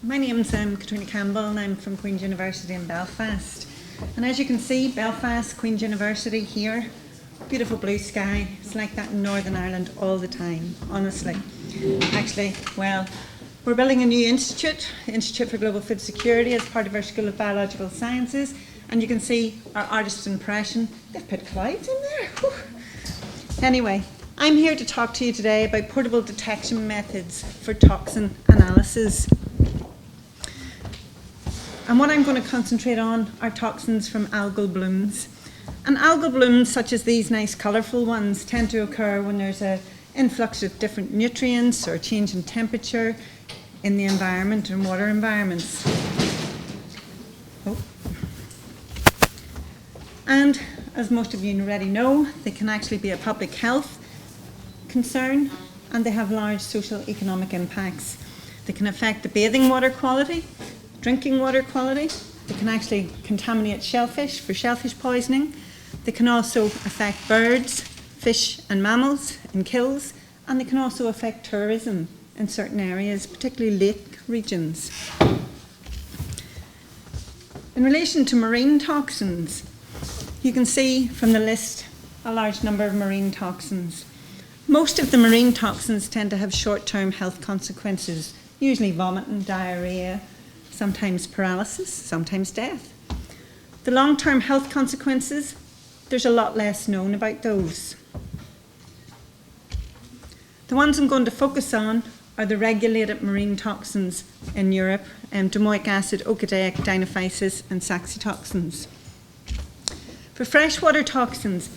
My name's Katrina Campbell and I'm from Queen's University in Belfast. And as you can see, Belfast, Queen's University here, beautiful blue sky. It's like that in Northern Ireland all the time, honestly. Actually, well, we're building a new institute, Institute for Global Food Security, as part of our School of Biological Sciences. And you can see our artist's impression. They've put clouds in there. Whew. Anyway, I'm here to talk to you today about portable detection methods for toxin analysis. And what I'm going to concentrate on are toxins from algal blooms. And algal blooms, such as these nice colourful ones, tend to occur when there's an influx of different nutrients or a change in temperature in the environment and water environments. And as most of you already know, they can actually be a public health concern and they have large social economic impacts. They can affect the bathing water quality, drinking water quality. They can actually contaminate shellfish for shellfish poisoning. They can also affect birds, fish and mammals in kills, and they can also affect tourism in certain areas, particularly lake regions. In relation to marine toxins, you can see from the list a large number of marine toxins. Most of the marine toxins tend to have short-term health consequences, usually vomiting, diarrhea, sometimes paralysis, sometimes death. The long-term health consequences, there's a lot less known about those. The ones I'm going to focus on are the regulated marine toxins in Europe, domoic acid, okadaic, dinophysis and saxitoxins. For freshwater toxins,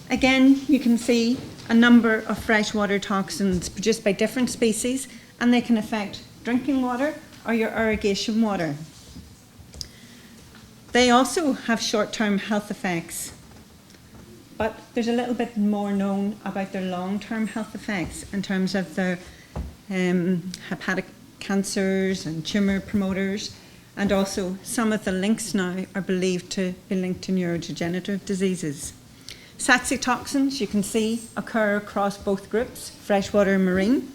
again, you can see a number of freshwater toxins produced by different species, and they can affect drinking water or your irrigation water. They also have short-term health effects, but there's a little bit more known about their long-term health effects in terms of their hepatic cancers and tumour promoters, and also some of the links now are believed to be linked to neurodegenerative diseases. Saxitoxins, you can see, occur across both groups, freshwater and marine.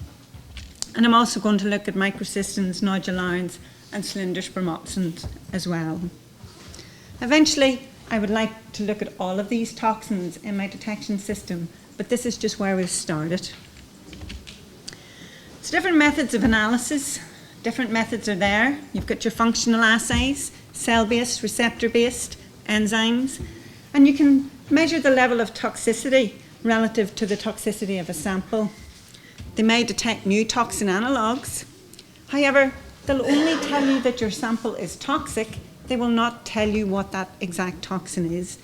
And I'm also going to look at microcystins, nodularins and slender spermopsins as well. Eventually, I would like to look at all of these toxins in my detection system, but this is just where we've started. So different methods of analysis, different methods are there. You've got your functional assays, cell-based, receptor-based, enzymes, and you can measure the level of toxicity relative to the toxicity of a sample. They may detect new toxin analogues. However, they'll only tell you that your sample is toxic. They will not tell you what that exact toxin is.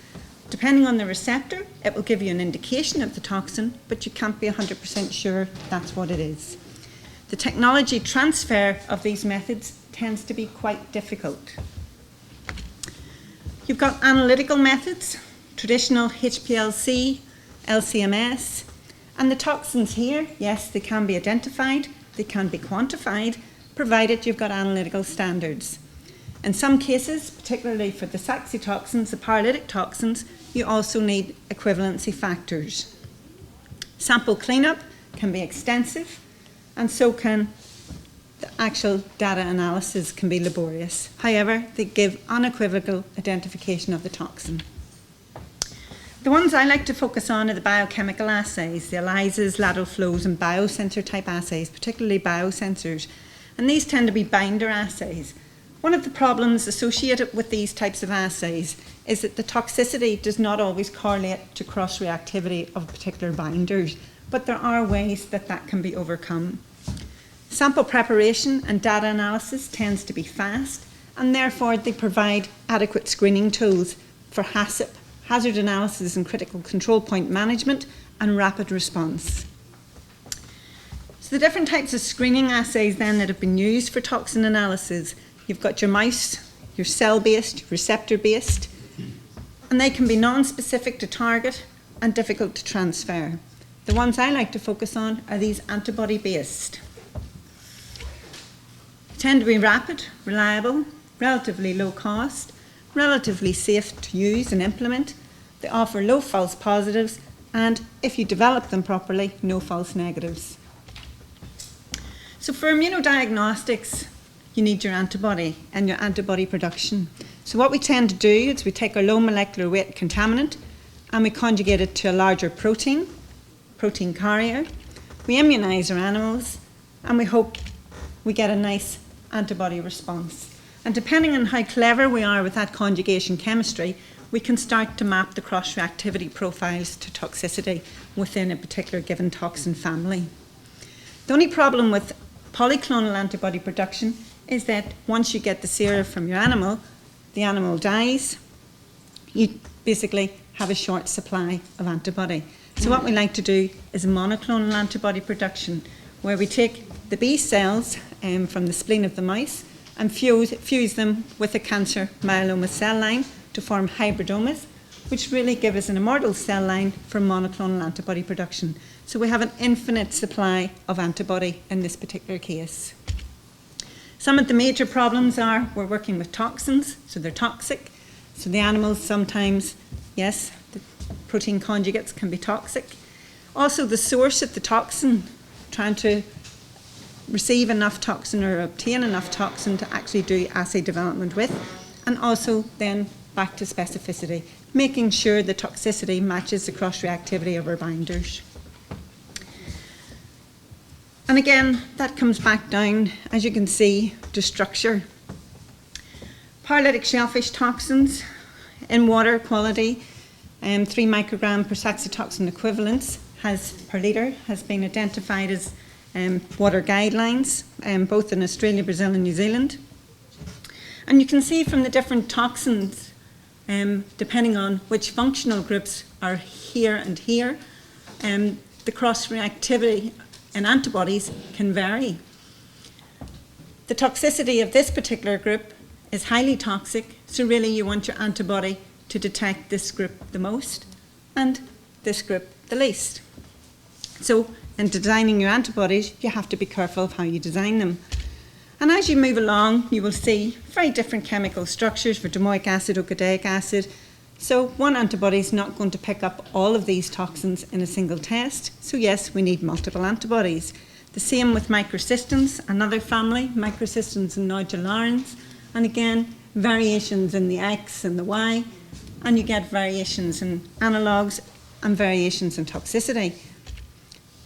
Depending on the receptor, it will give you an indication of the toxin, but you can't be 100% sure that's what it is. The technology transfer of these methods tends to be quite difficult. You've got analytical methods, traditional HPLC, LCMS, and the toxins here, yes, they can be identified, they can be quantified, provided you've got analytical standards. In some cases, particularly for the saxitoxins, the paralytic toxins, you also need equivalency factors. Sample cleanup can be extensive, and so can the actual data analysis can be laborious. However, they give unequivocal identification of the toxin. The ones I like to focus on are the biochemical assays, the ELISAs, lateral flows and biosensor type assays, particularly biosensors. And these tend to be binder assays. One of the problems associated with these types of assays is that the toxicity does not always correlate to cross-reactivity of particular binders, but there are ways that that can be overcome. Sample preparation and data analysis tends to be fast, and therefore they provide adequate screening tools for HACCP, hazard analysis and critical control point management, and rapid response. So the different types of screening assays then that have been used for toxin analysis, you've got your mouse, your cell-based, receptor-based, and they can be non-specific to target and difficult to transfer. The ones I like to focus on are these antibody-based. Tend to be rapid, reliable, relatively low cost, relatively safe to use and implement. They offer low false positives, and if you develop them properly, no false negatives. So for immunodiagnostics, you need your antibody and your antibody production. So what we tend to do is we take our low molecular weight contaminant and we conjugate it to a larger protein carrier. We immunise our animals and we hope we get a nice antibody response. And depending on how clever we are with that conjugation chemistry, we can start to map the cross-reactivity profiles to toxicity within a particular given toxin family. The only problem with polyclonal antibody production is that once you get the sera from your animal, the animal dies. You basically have a short supply of antibody. So what we like to do is monoclonal antibody production, where we take the B cells from the spleen of the mouse and fuse them with a cancer myeloma cell line to form hybridomas, which really give us an immortal cell line for monoclonal antibody production. So we have an infinite supply of antibody in this particular case. Some of the major problems are we're working with toxins, so they're toxic. So the animals sometimes, yes, the protein conjugates can be toxic. Also the source of the toxin, trying to receive enough toxin or obtain enough toxin to actually do assay development with. And also then back to specificity, making sure the toxicity matches the cross-reactivity of our binders. And again, that comes back down, as you can see, to structure. Paralytic shellfish toxins in water quality, 3 microgram per saxitoxin equivalents per litre has been identified as water guidelines, both in Australia, Brazil and New Zealand. And you can see from the different toxins, depending on which functional groups are here and here, the cross-reactivity in antibodies can vary. The toxicity of this particular group is highly toxic, so really you want your antibody to detect this group the most and this group the least. So in designing your antibodies, you have to be careful of how you design them. And as you move along, you will see very different chemical structures for domoic acid, ocadaic acid. So one antibody is not going to pick up all of these toxins in a single test. So yes, we need multiple antibodies. The same with microcystins, another family, microcystins and nodularins. And again, variations in the X and the Y. And you get variations in analogues and variations in toxicity.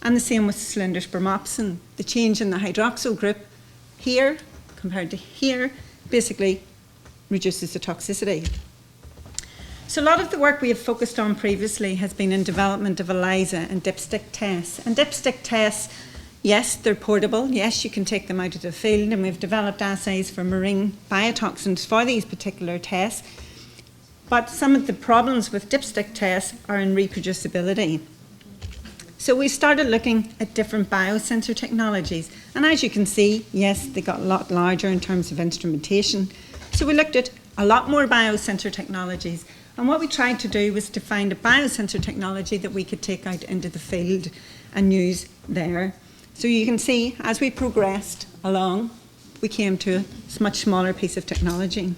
And the same with cylinder spermopsin. The change in the hydroxyl group here compared to here basically reduces the toxicity. So a lot of the work we have focused on previously has been in development of ELISA and dipstick tests. And dipstick tests, yes, they're portable. Yes, you can take them out of the field, and we've developed assays for marine biotoxins for these particular tests. But some of the problems with dipstick tests are in reproducibility. So we started looking at different biosensor technologies. And as you can see, yes, they got a lot larger in terms of instrumentation. So we looked at a lot more biosensor technologies. And what we tried to do was to find a biosensor technology that we could take out into the field and use there. So you can see, as we progressed along, we came to a much smaller piece of technology.